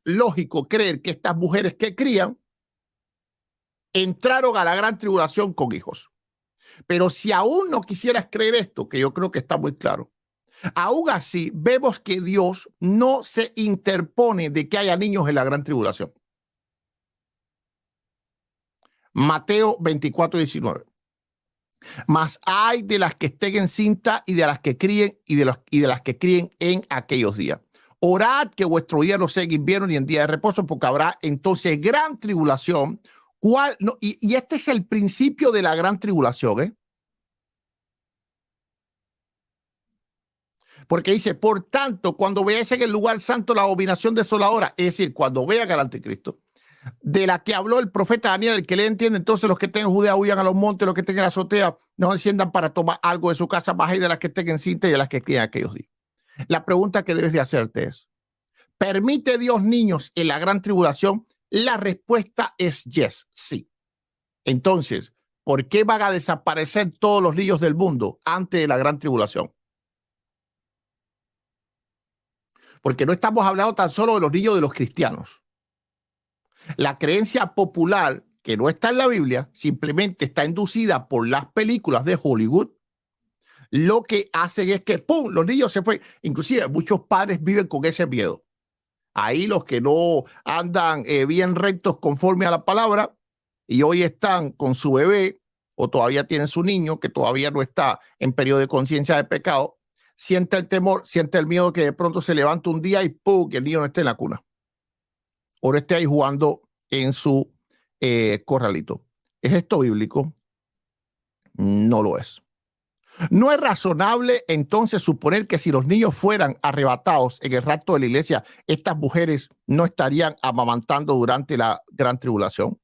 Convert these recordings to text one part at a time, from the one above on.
lógico creer que estas mujeres que crían entraron a la gran tribulación con hijos. Pero si aún no quisieras creer esto, que yo creo que está muy claro, aún así vemos que Dios no se interpone de que haya niños en la gran tribulación. Mateo 24:19. Mas hay de las que estén encinta y de las que críen y de las que críen en aquellos días. Orad que vuestro día no sea en invierno ni en día de reposo, porque habrá entonces gran tribulación. Y este es el principio de la gran tribulación, ¿eh? Porque dice, por tanto, cuando veáis en el lugar santo la abominación desoladora, es decir, cuando vean al anticristo, de la que habló el profeta Daniel, el que le entiende, entonces los que tengan Judea huyan a los montes, los que tengan la azotea no enciendan para tomar algo de su casa, más hay de las que tengan cinta y de las que crían aquellos días. La pregunta que debes de hacerte es, ¿permite Dios niños en la gran tribulación? La respuesta es yes, sí. Entonces, ¿por qué van a desaparecer todos los niños del mundo antes de la gran tribulación? Porque no estamos hablando tan solo de los niños de los cristianos. La creencia popular, que no está en la Biblia, simplemente está inducida por las películas de Hollywood. Lo que hacen es que, ¡pum!, los niños se fueron. Inclusive muchos padres viven con ese miedo. Ahí los que no andan bien rectos conforme a la palabra y hoy están con su bebé o todavía tienen su niño que todavía no está en periodo de conciencia de pecado, siente el temor, siente el miedo que de pronto se levanta un día y ¡pum!, que el niño no esté en la cuna o no esté ahí jugando en su corralito. ¿Es esto bíblico? No lo es. ¿No es razonable entonces suponer que si los niños fueran arrebatados en el rapto de la iglesia, estas mujeres no estarían amamantando durante la gran tribulación?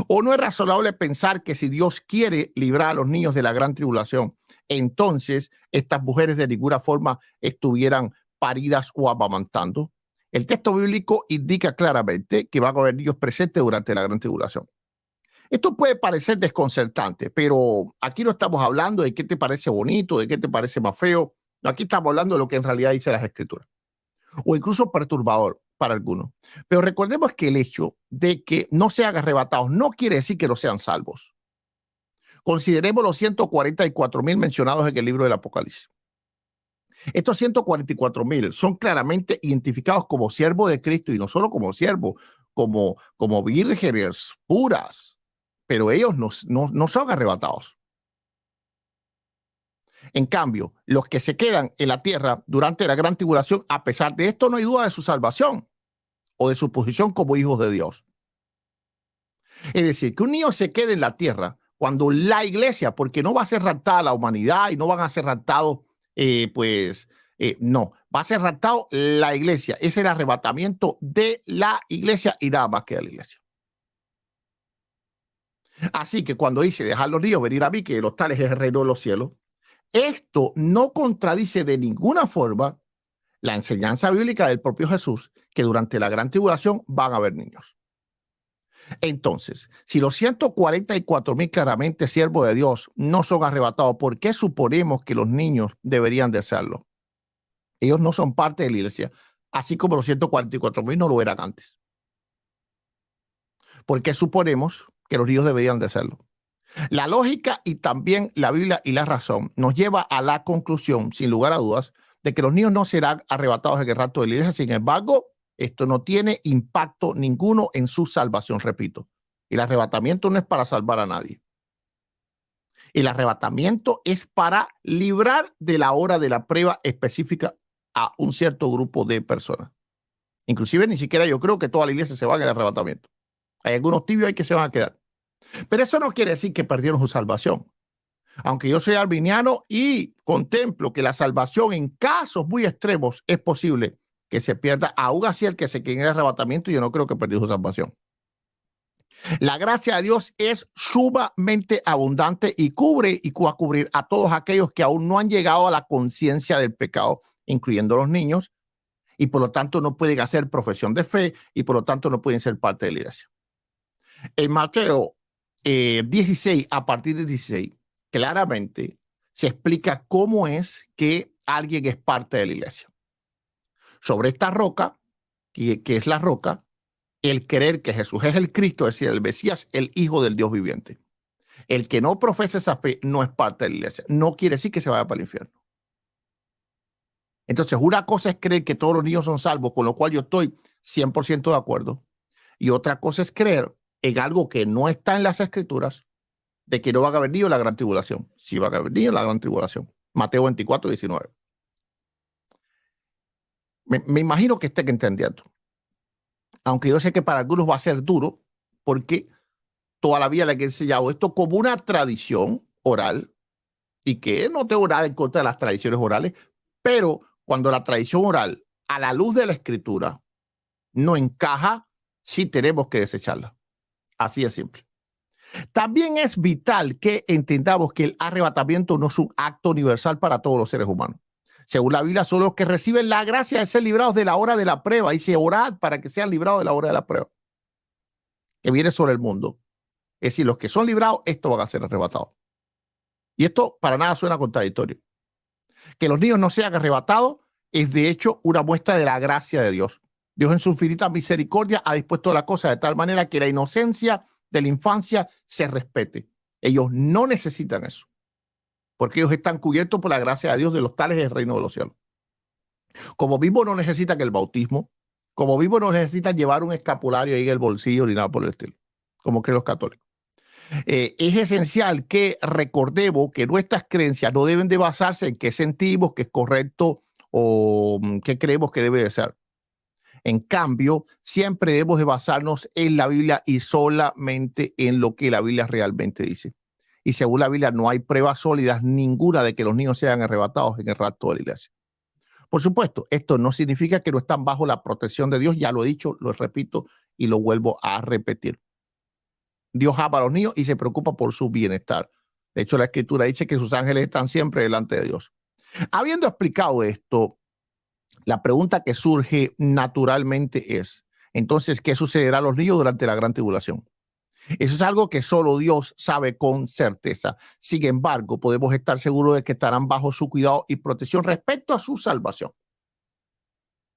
¿O no es razonable pensar que si Dios quiere librar a los niños de la gran tribulación, entonces estas mujeres de ninguna forma estuvieran paridas o amamantando? El texto bíblico indica claramente que van a haber niños presentes durante la gran tribulación. Esto puede parecer desconcertante, pero aquí no estamos hablando de qué te parece bonito, de qué te parece más feo. Aquí estamos hablando de lo que en realidad dice las Escrituras, o incluso perturbador para algunos. Pero recordemos que el hecho de que no sean arrebatados no quiere decir que no sean salvos. Consideremos los 144,000 mencionados en el libro del Apocalipsis. Estos 144,000 son claramente identificados como siervos de Cristo y no solo como siervos, como vírgenes puras. Pero ellos no son arrebatados. En cambio, los que se quedan en la tierra durante la gran tribulación, a pesar de esto, no hay duda de su salvación o de su posición como hijos de Dios. Es decir, que un niño se quede en la tierra cuando la iglesia, porque no va a ser raptada la humanidad y no van a ser raptados, no, va a ser raptado la iglesia. Es el arrebatamiento de la iglesia y nada más que de la iglesia. Así que cuando dice dejar los niños venir a mí, que los tales es el reino de los cielos, esto no contradice de ninguna forma la enseñanza bíblica del propio Jesús, que durante la gran tribulación van a haber niños. Entonces, si los 144,000 claramente siervos de Dios no son arrebatados, ¿por qué suponemos que los niños deberían de serlo? Ellos no son parte de la iglesia, así como los 144,000 no lo eran antes. ¿Por qué suponemos que los niños deberían de serlo? La lógica y también la Biblia y la razón nos lleva a la conclusión, sin lugar a dudas, de que los niños no serán arrebatados en el rapto de la iglesia. Sin embargo, esto no tiene impacto ninguno en su salvación, repito. El arrebatamiento no es para salvar a nadie. El arrebatamiento es para librar de la hora de la prueba específica a un cierto grupo de personas. Inclusive ni siquiera yo creo que toda la iglesia se va en el arrebatamiento. Hay algunos tibios ahí que se van a quedar. Pero eso no quiere decir que perdieron su salvación. Aunque yo soy arminiano y contemplo que la salvación en casos muy extremos es posible que se pierda, aún así el que se quede en el arrebatamiento, yo no creo que perdió su salvación. La gracia de Dios es sumamente abundante y cubre y va a cubrir a todos aquellos que aún no han llegado a la conciencia del pecado, incluyendo los niños, y por lo tanto no pueden hacer profesión de fe y por lo tanto no pueden ser parte de la iglesia. En Mateo 16, a partir de 16, claramente se explica cómo es que alguien es parte de la iglesia. Sobre esta roca, que es la roca, el creer que Jesús es el Cristo, es decir, el Mesías, el Hijo del Dios viviente. El que no profesa esa fe no es parte de la iglesia. No quiere decir que se vaya para el infierno. Entonces, una cosa es creer que todos los niños son salvos, con lo cual yo estoy 100% de acuerdo. Y otra cosa es creer en algo que no está en las Escrituras, de que no va a haber niños en la gran tribulación. Sí va a haber niños en la gran tribulación. Mateo 24, 19. Me imagino que estén entendiendo. Aunque yo sé que para algunos va a ser duro, porque toda la vida le he enseñado esto como una tradición oral, y que no tengo nada en contra de las tradiciones orales, pero cuando la tradición oral, a la luz de la Escritura, no encaja, sí tenemos que desecharla. Así de simple. También es vital que entendamos que el arrebatamiento no es un acto universal para todos los seres humanos. Según la Biblia, son los que reciben la gracia de ser librados de la hora de la prueba. Dice, orad para que sean librados de la hora de la prueba que viene sobre el mundo. Es decir, los que son librados, estos van a ser arrebatados. Y esto para nada suena contradictorio. Que los niños no sean arrebatados es de hecho una muestra de la gracia de Dios. Dios en su infinita misericordia ha dispuesto la cosa de tal manera que la inocencia de la infancia se respete. Ellos no necesitan eso, porque ellos están cubiertos por la gracia de Dios, de los tales del reino de los cielos. Como mismo no necesitan el bautismo, como mismo no necesitan llevar un escapulario ahí en el bolsillo ni nada por el estilo, como creen los católicos. Es esencial que recordemos que nuestras creencias no deben de basarse en qué sentimos que es correcto o qué creemos que debe de ser. En cambio, siempre debemos de basarnos en la Biblia y solamente en lo que la Biblia realmente dice. Y según la Biblia no hay pruebas sólidas ninguna de que los niños sean arrebatados en el rapto de la iglesia. Por supuesto, esto no significa que no están bajo la protección de Dios. Ya lo he dicho, lo repito y lo vuelvo a repetir. Dios ama a los niños y se preocupa por su bienestar. De hecho, la Escritura dice que sus ángeles están siempre delante de Dios. Habiendo explicado esto, la pregunta que surge naturalmente es, entonces, ¿qué sucederá a los niños durante la gran tribulación? Eso es algo que solo Dios sabe con certeza. Sin embargo, podemos estar seguros de que estarán bajo su cuidado y protección respecto a su salvación.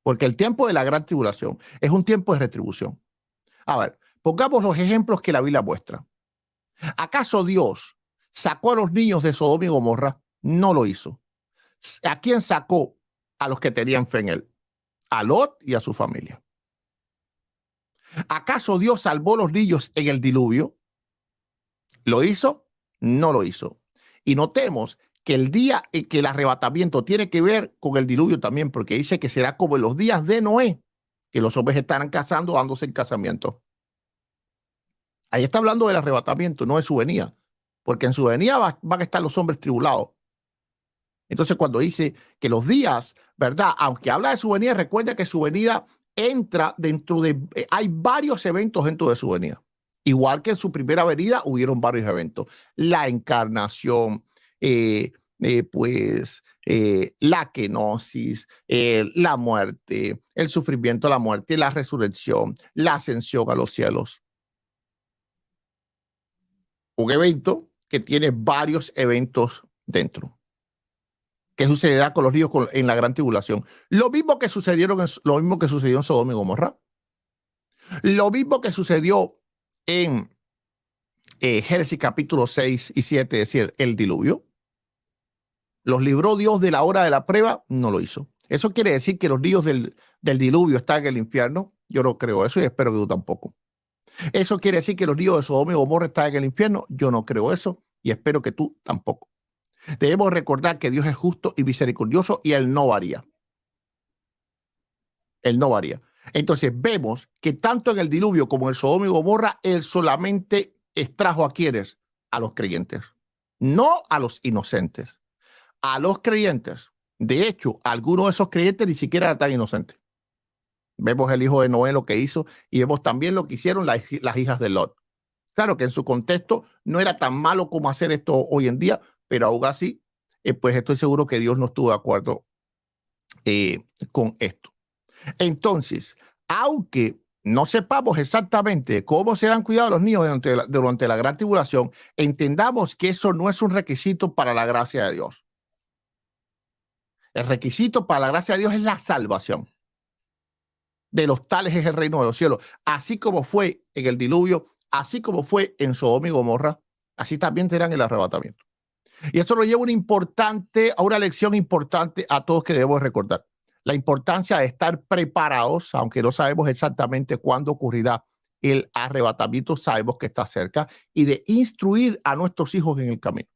Porque el tiempo de la gran tribulación es un tiempo de retribución. A ver, pongamos los ejemplos que la Biblia muestra. ¿Acaso Dios sacó a los niños de Sodoma y Gomorra? No lo hizo. ¿A quién sacó? A los que tenían fe en él, a Lot y a su familia. ¿Acaso Dios salvó a los niños en el diluvio? ¿Lo hizo? No lo hizo. Y notemos que el día en que el arrebatamiento tiene que ver con el diluvio también, porque dice que será como en los días de Noé, que los hombres estarán casando, dándose en casamiento. Ahí está hablando del arrebatamiento, no de su venida, porque en su venida van a estar los hombres tribulados. Entonces, cuando dice que los días, ¿verdad? Aunque habla de su venida, recuerda que su venida entra dentro de... hay varios eventos dentro de su venida. Igual que en su primera venida hubieron varios eventos. La encarnación, la kenosis, la muerte, el sufrimiento, la muerte, la resurrección, la ascensión a los cielos. Un evento que tiene varios eventos dentro. ¿Qué sucederá con los niños en la gran tribulación? Lo mismo que sucedió en Sodoma y Gomorra. Lo mismo que sucedió en Génesis capítulo 6 y 7, es decir, el diluvio. ¿Los libró Dios de la hora de la prueba? No lo hizo. ¿Eso quiere decir que los niños del diluvio están en el infierno? Yo no creo eso y espero que tú tampoco. ¿Eso quiere decir que los niños de Sodoma y Gomorra están en el infierno? Yo no creo eso y espero que tú tampoco. Debemos recordar que Dios es justo y misericordioso y Él no varía. Él no varía. Entonces vemos que tanto en el diluvio como en el Sodoma y Gomorra, Él solamente extrajo a quienes, a los creyentes, no a los inocentes, a los creyentes. De hecho, algunos de esos creyentes ni siquiera eran tan inocentes. Vemos el hijo de Noé lo que hizo y vemos también lo que hicieron las hijas de Lot. Claro que en su contexto no era tan malo como hacer esto hoy en día, pero aún así, pues estoy seguro que Dios no estuvo de acuerdo con esto. Entonces, aunque no sepamos exactamente cómo serán cuidados los niños durante la gran tribulación, entendamos que eso no es un requisito para la gracia de Dios. El requisito para la gracia de Dios es la salvación. de los tales es el reino de los cielos. Así como fue en el diluvio, así como fue en Sodoma y Gomorra, así también será en el arrebatamiento. Y esto nos lleva a una lección importante a todos que debemos recordar. La importancia de estar preparados, aunque no sabemos exactamente cuándo ocurrirá el arrebatamiento, sabemos que está cerca, y de instruir a nuestros hijos en el camino.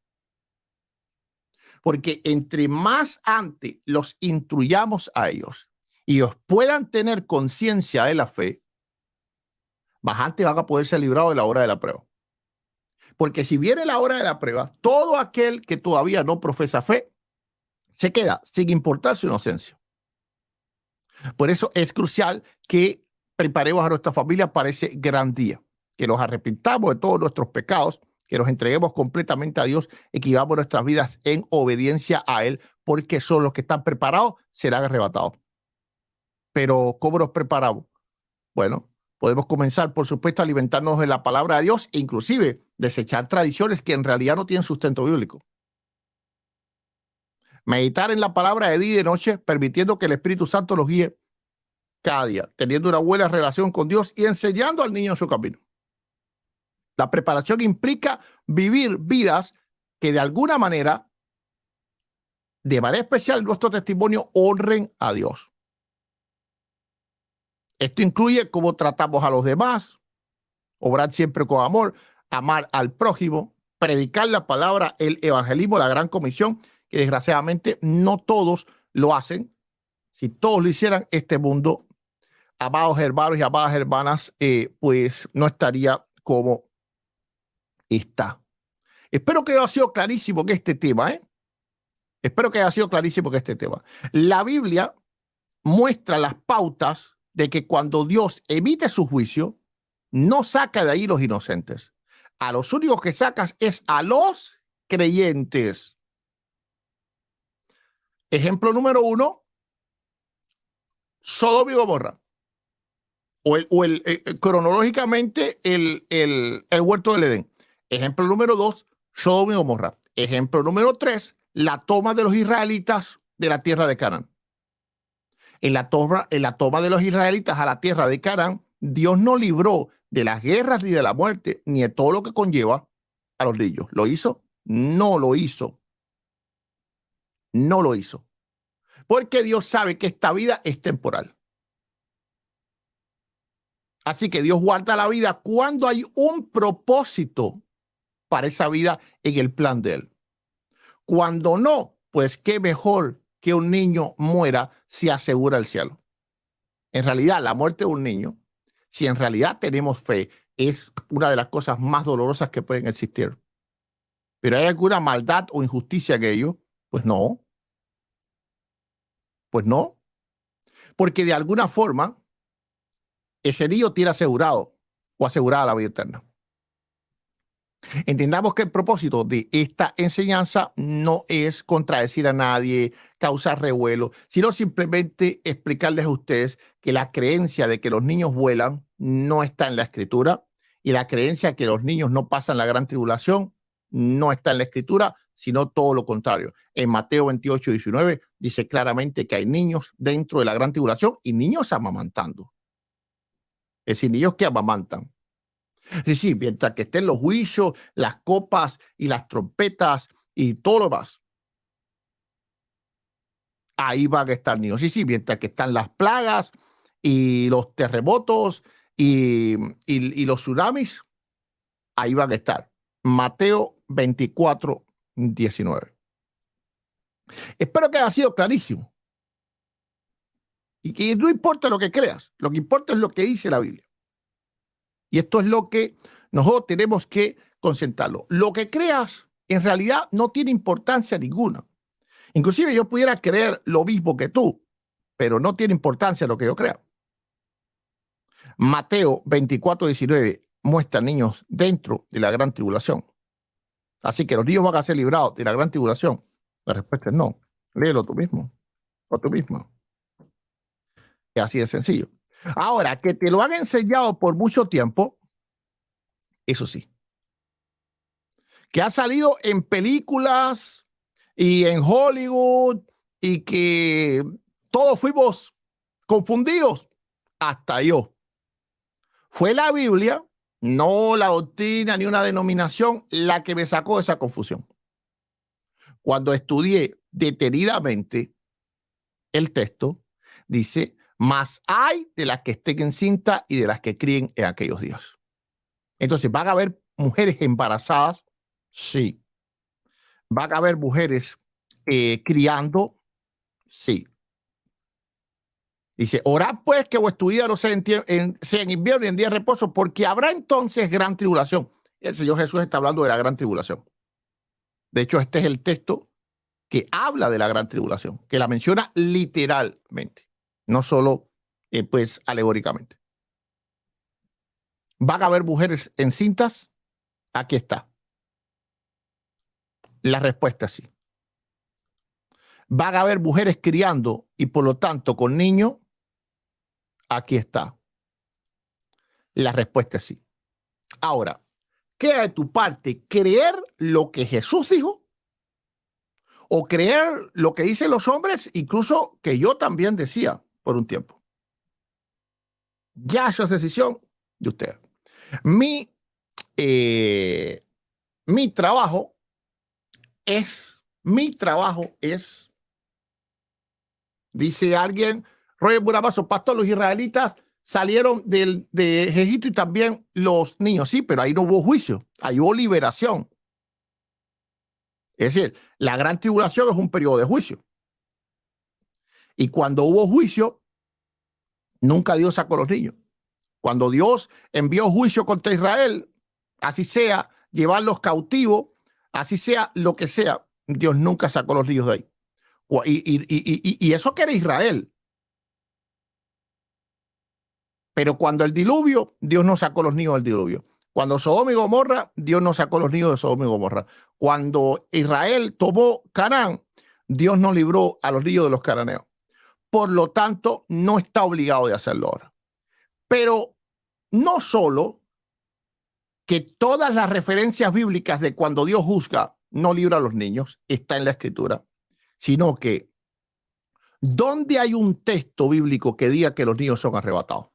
Porque entre más antes los instruyamos a ellos y ellos puedan tener conciencia de la fe, más antes van a poder ser librados de la hora de la prueba. Porque si viene la hora de la prueba, todo aquel que todavía no profesa fe se queda sin importar su inocencia. Por eso es crucial que preparemos a nuestra familia para ese gran día, que nos arrepintamos de todos nuestros pecados, que nos entreguemos completamente a Dios y que vivamos nuestras vidas en obediencia a Él, porque solo los que están preparados serán arrebatados. Pero ¿cómo nos preparamos? Bueno, podemos comenzar, por supuesto, a alimentarnos de la palabra de Dios e inclusive desechar tradiciones que en realidad no tienen sustento bíblico. Meditar en la palabra de día y de noche, permitiendo que el Espíritu Santo los guíe cada día, teniendo una buena relación con Dios y enseñando al niño su camino. La preparación implica vivir vidas que de alguna manera, de manera especial, nuestro testimonio honren a Dios. Esto incluye cómo tratamos a los demás, obrar siempre con amor, amar al prójimo, predicar la palabra, el evangelismo, la gran comisión, que desgraciadamente no todos lo hacen. Si todos lo hicieran, este mundo, amados hermanos y amadas hermanas, pues no estaría como está. Espero que haya sido clarísimo que este tema, Espero que haya sido clarísimo que este tema. La Biblia muestra las pautas de que cuando Dios emite su juicio, no saca de ahí los inocentes. A los únicos que sacas es a los creyentes. Ejemplo número 1, Sodoma y Gomorra. Cronológicamente el huerto del Edén. Ejemplo número 2, Sodoma y Gomorra. Ejemplo número 3, la toma de los israelitas de la tierra de Canaán. En la toma de los israelitas a la tierra de Canaán, Dios no libró de las guerras ni de la muerte, ni de todo lo que conlleva a los niños. ¿Lo hizo? No lo hizo. No lo hizo. Porque Dios sabe que esta vida es temporal. Así que Dios guarda la vida cuando hay un propósito para esa vida en el plan de Él. Cuando no, pues qué mejor que un niño muera si asegura el cielo. En realidad, la muerte de un niño, si en realidad tenemos fe, es una de las cosas más dolorosas que pueden existir. Pero ¿hay alguna maldad o injusticia en ello? Pues no. Pues no. Porque de alguna forma, ese niño tiene asegurado o asegurada la vida eterna. Entendamos que el propósito de esta enseñanza no es contradecir a nadie, causar revuelo, sino simplemente explicarles a ustedes que la creencia de que los niños vuelan no está en la Escritura y la creencia de que los niños no pasan la gran tribulación no está en la Escritura, sino todo lo contrario. En Mateo 28:19 dice claramente que hay niños dentro de la gran tribulación y niños amamantando. Es decir, niños que amamantan. Sí, mientras que estén los juicios, las copas y las trompetas y todo lo demás. Ahí van a estar niños. Sí, mientras que están las plagas y los terremotos y los tsunamis, ahí van a estar. Mateo 24:19. Espero que haya sido clarísimo. Y que no importa lo que creas, lo que importa es lo que dice la Biblia. Y esto es lo que nosotros tenemos que concentrarlo. Lo que creas en realidad no tiene importancia ninguna. Inclusive yo pudiera creer lo mismo que tú, pero no tiene importancia lo que yo crea. Mateo 24:19 muestra niños dentro de la gran tribulación. Así que los niños van a ser librados de la gran tribulación. La respuesta es no. Léelo tú mismo o tú misma. Es así de sencillo. Ahora, que te lo han enseñado por mucho tiempo, eso sí. Que ha salido en películas y en Hollywood y que todos fuimos confundidos hasta yo. Fue la Biblia, no la doctrina ni una denominación, la que me sacó de esa confusión. Cuando estudié detenidamente el texto, dice, más hay de las que estén encinta y de las que críen en aquellos días. Entonces, ¿van a haber mujeres embarazadas? Sí. ¿Van a haber mujeres criando? Sí. Dice, orad pues que vuestro día no sea en invierno y en día de reposo, porque habrá entonces gran tribulación. El Señor Jesús está hablando de la gran tribulación. De hecho, este es el texto que habla de la gran tribulación, que la menciona literalmente, no solo pues alegóricamente. ¿Van a haber mujeres encintas? Aquí está. La respuesta es sí. ¿Van a haber mujeres criando y por lo tanto con niños? Aquí está. La respuesta es sí. Ahora, queda de tu parte creer lo que Jesús dijo o creer lo que dicen los hombres, incluso que yo también decía por un tiempo. Ya eso es decisión de ustedes. Mi trabajo es, dice alguien, Roger Buramazo, pastor, los israelitas salieron de Egipto y también los niños. Sí, pero ahí no hubo juicio, ahí hubo liberación. Es decir, la gran tribulación es un periodo de juicio. Y cuando hubo juicio, nunca Dios sacó a los niños. Cuando Dios envió juicio contra Israel, así sea, llevarlos cautivos, así sea lo que sea, Dios nunca sacó a los niños de ahí. Y eso que era Israel. Pero cuando el diluvio, Dios no sacó a los niños del diluvio. Cuando Sodoma y Gomorra, Dios no sacó a los niños de Sodoma y Gomorra. Cuando Israel tomó Canaán, Dios no libró a los niños de los cananeos. Por lo tanto, no está obligado de hacerlo ahora. Pero no solo que todas las referencias bíblicas de cuando Dios juzga no libra a los niños, está en la Escritura, sino que ¿dónde hay un texto bíblico que diga que los niños son arrebatados?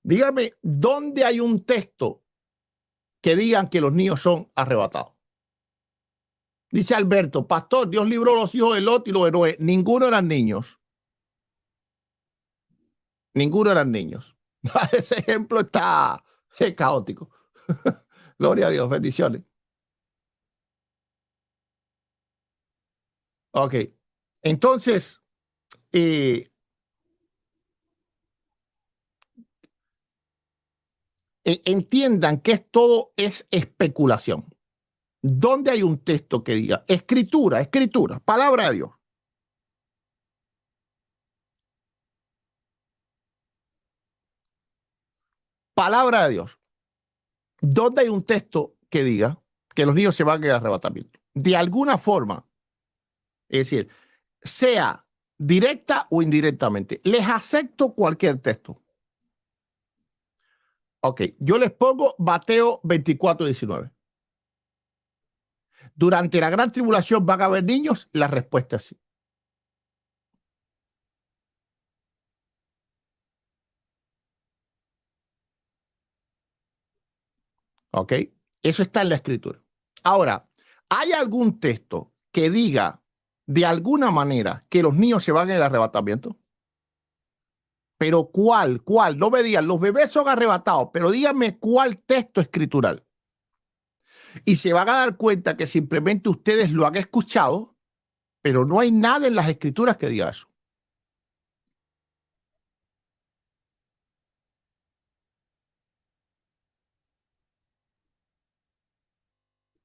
Dígame, ¿dónde hay un texto que digan que los niños son arrebatados? Dice Alberto, pastor, Dios libró a los hijos de Lot y los de Noé. Ninguno eran niños. Ninguno eran niños. Ese ejemplo está caótico. Gloria a Dios, bendiciones. Ok, entonces, entiendan que todo es especulación. ¿Dónde hay un texto que diga escritura, palabra de Dios? Palabra de Dios. ¿Dónde hay un texto que diga que los niños se van a arrebatamiento? De alguna forma, es decir, sea directa o indirectamente, les acepto cualquier texto. Ok, yo les pongo Mateo 24:19. Durante la gran tribulación van a haber niños, la respuesta es sí. Ok, eso está en la Escritura. Ahora, ¿hay algún texto que diga de alguna manera que los niños se van en el arrebatamiento? Pero ¿cuál? No me digan, los bebés son arrebatados, pero díganme cuál texto escritural. Y se van a dar cuenta que simplemente ustedes lo han escuchado, pero no hay nada en las escrituras que diga eso.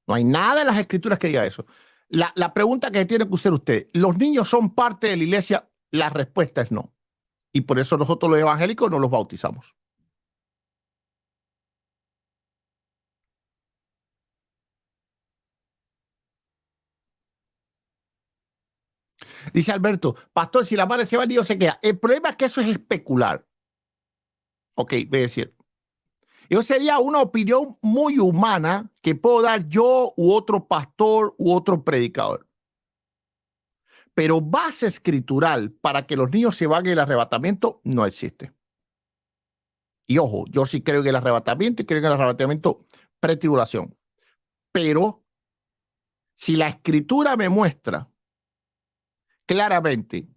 No hay nada en las escrituras que diga eso. La pregunta que tiene que hacer usted, ¿los niños son parte de la iglesia? La respuesta es no. Y por eso nosotros los evangélicos no los bautizamos. Dice Alberto, pastor, si la madre se va, el niño se queda. El problema es que eso es especular. Ok, voy a decir. Eso sería una opinión muy humana que puedo dar yo u otro pastor u otro predicador. Pero base escritural para que los niños se vayan el arrebatamiento no existe. Y ojo, yo sí creo en el arrebatamiento y creo en el arrebatamiento pretribulación. Pero si la escritura me muestra claramente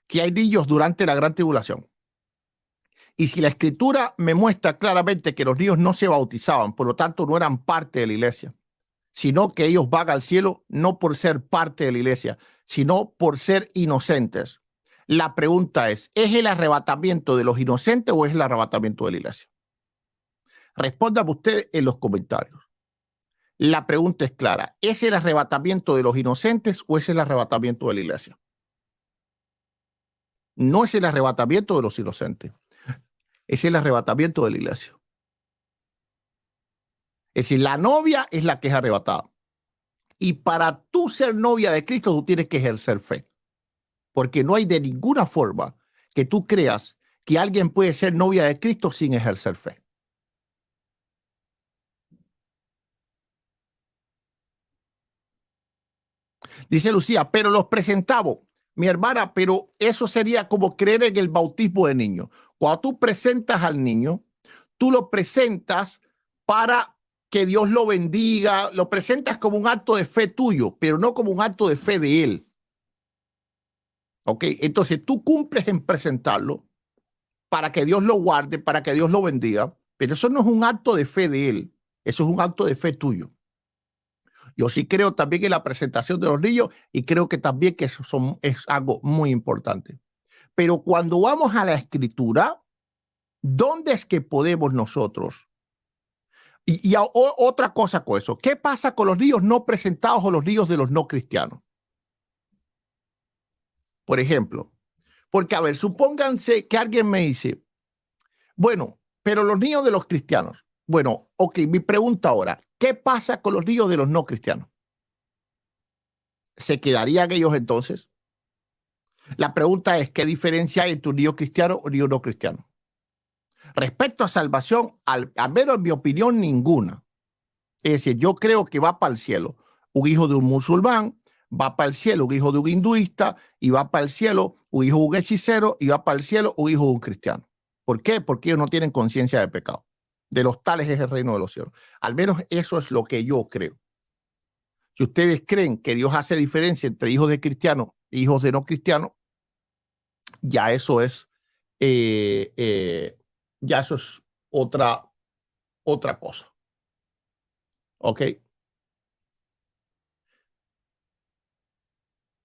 que hay niños durante la gran tribulación, y si la escritura me muestra claramente que los niños no se bautizaban, por lo tanto no eran parte de la iglesia, sino que ellos van al cielo no por ser parte de la iglesia, sino por ser inocentes. La pregunta ¿es el arrebatamiento de los inocentes o es el arrebatamiento de la iglesia? Respóndame usted en los comentarios. La pregunta es clara. ¿Es el arrebatamiento de los inocentes o es el arrebatamiento de la iglesia? No es el arrebatamiento de los inocentes. Es el arrebatamiento de la iglesia. Es decir, la novia es la que es arrebatada. Y para tú ser novia de Cristo, tú tienes que ejercer fe. Porque no hay de ninguna forma que tú creas que alguien puede ser novia de Cristo sin ejercer fe. Dice Lucía, pero los presentamos. Mi hermana, pero eso sería como creer en el bautismo de niño. Cuando tú presentas al niño, tú lo presentas para que Dios lo bendiga, lo presentas como un acto de fe tuyo, pero no como un acto de fe de él. ¿Ok? Entonces tú cumples en presentarlo para que Dios lo guarde, para que Dios lo bendiga, pero eso no es un acto de fe de él, eso es un acto de fe tuyo. Yo sí creo también en la presentación de los niños y creo que también que eso es algo muy importante. Pero cuando vamos a la escritura, ¿dónde es que podemos nosotros? Otra cosa con eso, ¿qué pasa con los niños no presentados o los niños de los no cristianos? Por ejemplo, porque a ver, supónganse que alguien me dice, bueno, pero los niños de los cristianos. Bueno, ok, mi pregunta ahora, ¿qué pasa con los niños de los no cristianos? ¿Se quedarían ellos entonces? La pregunta es, ¿qué diferencia hay entre un niño cristiano o un niño no cristiano? Respecto a salvación, al menos en mi opinión, ninguna. Es decir, yo creo que va para el cielo un hijo de un musulmán, va para el cielo un hijo de un hinduista, y va para el cielo un hijo de un hechicero, y va para el cielo un hijo de un cristiano. ¿Por qué? Porque ellos no tienen conciencia de pecado. De los tales es el reino de los cielos. Al menos eso es lo que yo creo. Si ustedes creen que Dios hace diferencia entre hijos de cristianos e hijos de no cristianos, ya eso es, ya eso es otra cosa. ¿Ok?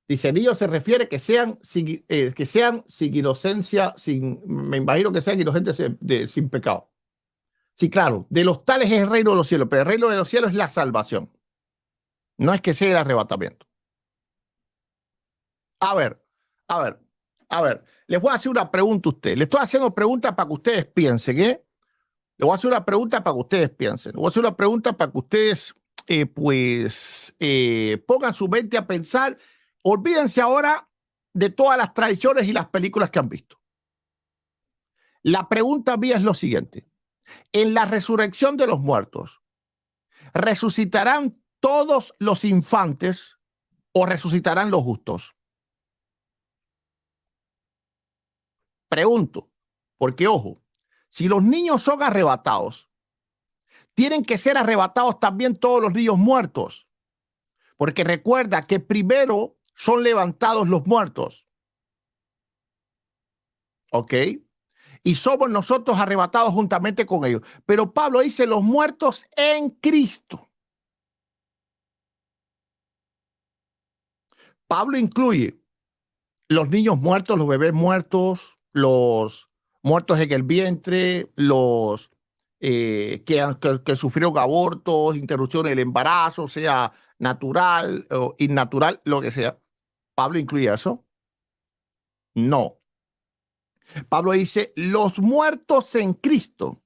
Dice, niños se refiere que sean sin inocencia, me imagino que sean inocentes sin pecado. Sí, claro, de los tales es el reino de los cielos, pero el reino de los cielos es la salvación. No es que sea el arrebatamiento. A ver, a ver, a ver, les voy a hacer una pregunta a ustedes. Les estoy haciendo preguntas para que ustedes piensen, ¿eh? Les voy a hacer una pregunta para que ustedes piensen. Les voy a hacer una pregunta para que ustedes, pongan su mente a pensar. Olvídense ahora de todas las tradiciones y las películas que han visto. La pregunta mía es lo siguiente. En la resurrección de los muertos, ¿resucitarán todos los infantes o resucitarán los justos? Pregunto, porque ojo, si los niños son arrebatados, tienen que ser arrebatados también todos los niños muertos, porque recuerda que primero son levantados los muertos, ¿ok? Y somos nosotros arrebatados juntamente con ellos. Pero Pablo dice los muertos en Cristo. Pablo incluye los niños muertos, los bebés muertos, los muertos en el vientre, los que sufrieron abortos, interrupción del embarazo, sea natural o innatural, lo que sea. ¿Pablo incluye eso? No. Pablo dice los muertos en Cristo.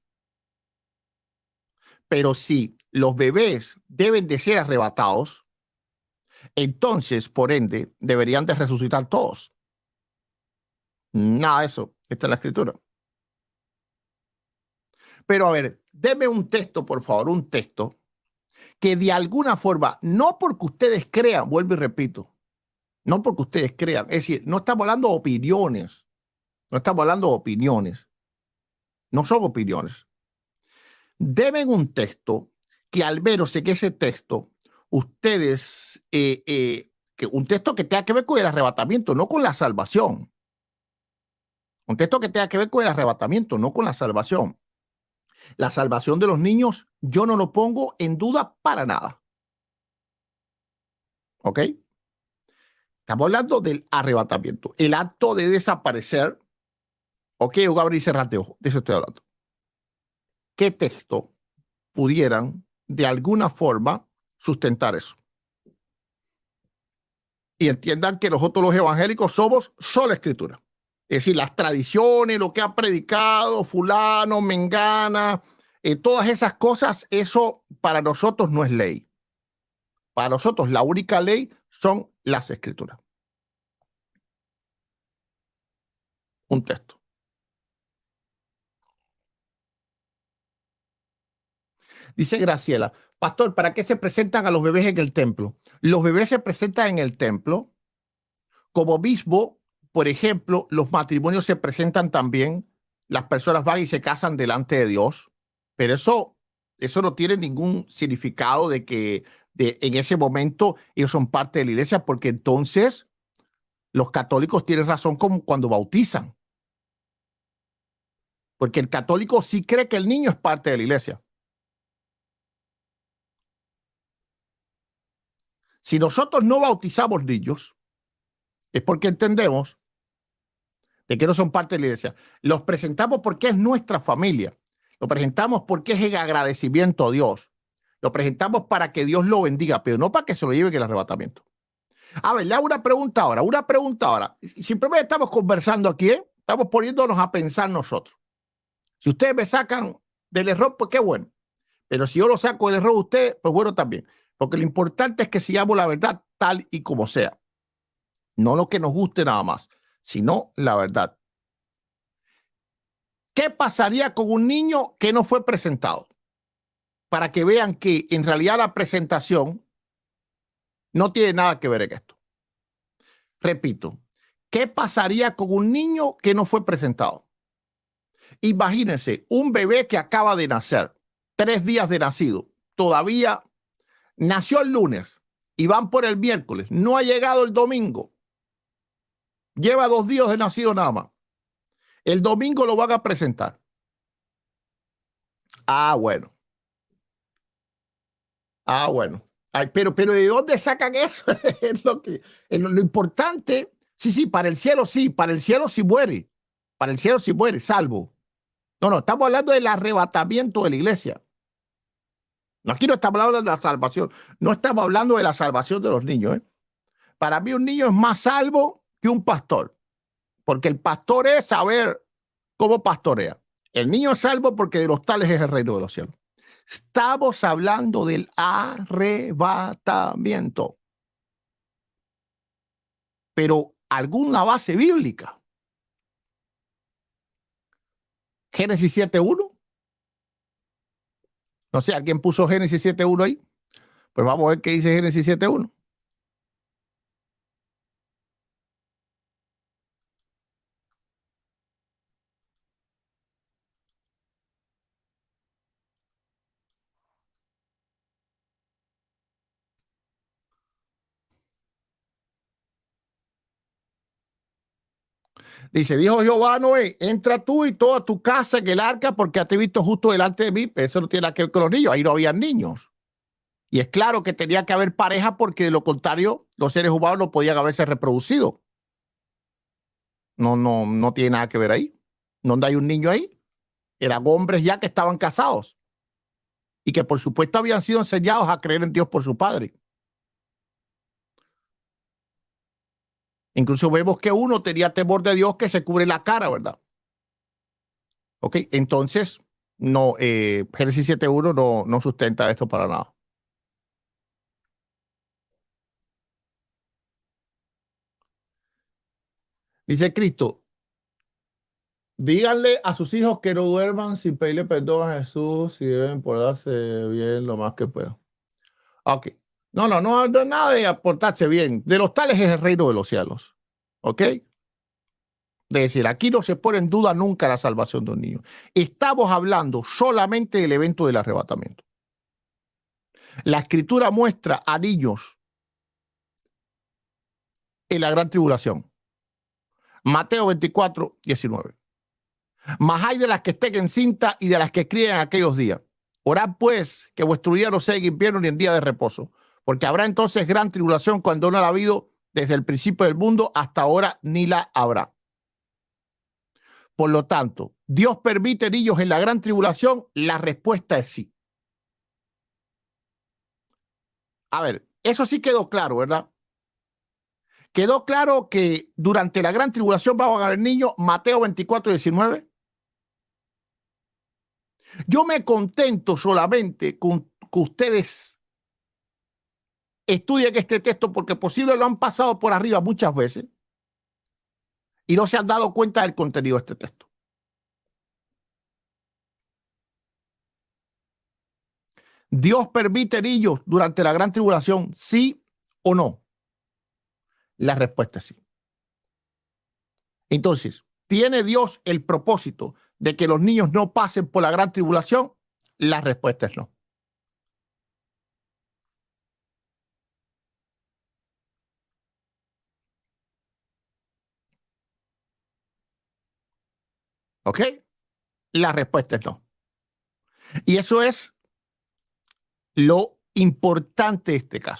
Pero si los bebés deben de ser arrebatados, entonces, por ende, deberían de resucitar todos. Nada de eso. Esta es la escritura. Pero a ver, deme un texto, por favor, un texto que de alguna forma, no porque ustedes crean, vuelvo y repito, No porque ustedes crean. Es decir, no estamos hablando de opiniones. No estamos hablando de opiniones. No son opiniones. Deben un texto que al menos en ese texto ustedes, que un texto que tenga que ver con el arrebatamiento, no con la salvación. Un texto que tenga que ver con el arrebatamiento, no con la salvación. La salvación de los niños yo no lo pongo en duda para nada. ¿Ok? Estamos hablando del arrebatamiento, el acto de desaparecer. Ok, yo voy a abrir y cerrar de ojo, de eso estoy hablando. ¿Qué texto pudieran de alguna forma sustentar eso? Y entiendan que nosotros los evangélicos somos sola escritura. Es decir, las tradiciones, lo que ha predicado fulano, mengana, todas esas cosas, eso para nosotros no es ley. Para nosotros la única ley son las escrituras. Un texto. Dice Graciela, pastor, ¿para qué se presentan a los bebés en el templo? Los bebés se presentan en el templo como mismo, por ejemplo, los matrimonios se presentan también, las personas van y se casan delante de Dios, pero eso no tiene ningún significado de que en ese momento ellos son parte de la iglesia, porque entonces los católicos tienen razón como cuando bautizan, porque el católico sí cree que el niño es parte de la iglesia. Si nosotros no bautizamos niños, es porque entendemos de que no son parte de la iglesia. Los presentamos porque es nuestra familia. Lo presentamos porque es en agradecimiento a Dios. Lo presentamos para que Dios lo bendiga, pero no para que se lo lleve en el arrebatamiento. A ver, le hago una pregunta ahora, Simplemente estamos conversando aquí, ¿eh? Estamos poniéndonos a pensar nosotros. Si ustedes me sacan del error, pues qué bueno. Pero si yo lo saco del error de ustedes, pues bueno también. Porque lo importante es que sigamos la verdad tal y como sea. No lo que nos guste nada más, sino la verdad. ¿Qué pasaría con un niño que no fue presentado? Para que vean que en realidad la presentación no tiene nada que ver en esto. Repito, ¿qué pasaría con un niño que no fue presentado? Imagínense, un bebé que acaba de nacer, 3 días de nacido, todavía nació el lunes y van por el miércoles, no ha llegado el domingo, lleva 2 días de nacido nada más. El domingo lo van a presentar. Ah, bueno. Ah, bueno. Ay, pero ¿de dónde sacan eso? Es lo importante. Sí, para el cielo sí, para el cielo sí muere. Para el cielo sí muere, salvo. No, estamos hablando del arrebatamiento de la iglesia. No, aquí no estamos hablando de la salvación. No estamos hablando de la salvación de los niños. Para mí un niño es más salvo que un pastor, porque el pastor es saber cómo pastorea. El niño es salvo porque de los tales es el reino de los cielos. Estamos hablando del arrebatamiento, pero alguna base bíblica. Génesis 7.1. No sé, ¿alguien puso Génesis 7.1 ahí? Pues vamos a ver qué dice Génesis 7.1. Dice, dijo Jehová a Noé, entra tú y toda tu casa en el arca porque te he visto justo delante de mí. Pero eso no tiene nada que ver con los niños. Ahí no había niños. Y es claro que tenía que haber pareja porque de lo contrario los seres humanos no podían haberse reproducido. No tiene nada que ver ahí. ¿Dónde hay un niño ahí? Eran hombres ya que estaban casados y que por supuesto habían sido enseñados a creer en Dios por su padre. Incluso vemos que uno tenía temor de Dios que se cubre la cara, ¿verdad? Ok, entonces no, Génesis 7.1 no sustenta esto para nada. Dice Cristo, díganle a sus hijos que no duerman sin pedirle perdón a Jesús, si deben portarse bien lo más que puedan. Ok, No, nada de aportarse bien. De los tales es el reino de los cielos. ¿Ok? De decir, aquí no se pone en duda nunca la salvación de un niño. Estamos hablando solamente del evento del arrebatamiento. La escritura muestra a niños en la gran tribulación. Mateo 24, 19. Mas hay de las que estén encinta y de las que críen en aquellos días. Orad pues que vuestro día no sea en invierno ni en día de reposo, porque habrá entonces gran tribulación cuando no la ha habido desde el principio del mundo hasta ahora ni la habrá. Por lo tanto, ¿Dios permite niños en la gran tribulación? La respuesta es sí. A ver, eso sí quedó claro, ¿verdad? Quedó claro que durante la gran tribulación van a haber niños, Mateo 24, 19. Yo me contento solamente con que ustedes estudien este texto porque posible lo han pasado por arriba muchas veces y no se han dado cuenta del contenido de este texto. ¿Dios permite niños durante la gran tribulación? ¿Sí o no? La respuesta es sí. Entonces, ¿tiene Dios el propósito de que los niños no pasen por la gran tribulación? La respuesta es no. ¿Ok? La respuesta es no. Y eso es lo importante de este caso.